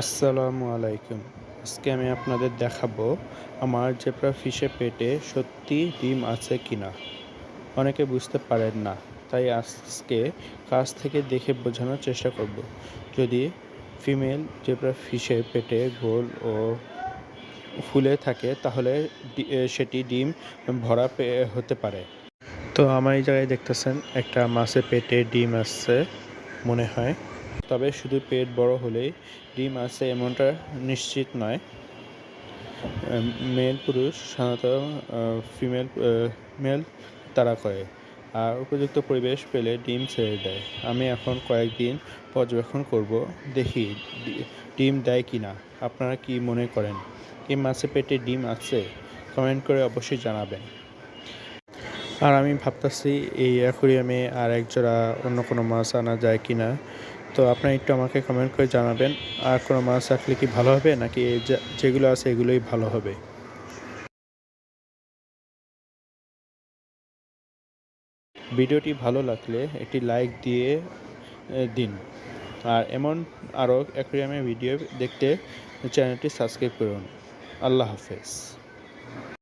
আসসালামু আলাইকুম। আজকে আমি আপনাদের দেখাবো আমার জেব্রা ফিশের পেটে সত্যি ডিম আছে কিনা। অনেকে বুঝতে পারেন না, তাই আজকে কাছ থেকে দেখে বোঝানোর চেষ্টা করব। যদি ফিমেল জেব্রা ফিশের পেটে গোল ও ফুলে থাকে তাহলে সেটি ডিম ভরা হতে পারে। তো আমার এই জায়গায় দেখতেছেন একটা মাছের পেটে ডিম আসছে মনে হয়। তবে শুধু পেট বড় হলেই ডিম আছে এমনটা নিশ্চিত নয়। মেল পুরুষ সাধারণত ফিমেল মেল তাড়া করে আর উপযুক্ত পরিবেশ পেলে ডিম ছেড়ে দেয়। আমি এখন কয়েকদিন পর্যবেক্ষণ করব, দেখি ডিম দেয় কি না। আপনারা কি মনে করেন এই মাছের পেটে ডিম আছে? কমেন্ট করে অবশ্যই জানাবেন। আর আমি ভাবতেছি এই অ্যাকুরিয়ামে আর এক জোড়া অন্য কোনো মাছ আনা যায় কি না। তো আপনারা একটু আমাকে কমেন্ট করে জানাবেন, আর কোনো মাছ রাখলে কি ভালো হবে নাকি যেগুলো আছে এগুলোই ভালো হবে। ভিডিওটি ভালো লাগলে একটি লাইক দিয়ে দিন। আর এমন আরও অ্যাকুরিয়ামের ভিডিও দেখতে চ্যানেলটি সাবস্ক্রাইব করুন। আল্লাহ হাফেজ।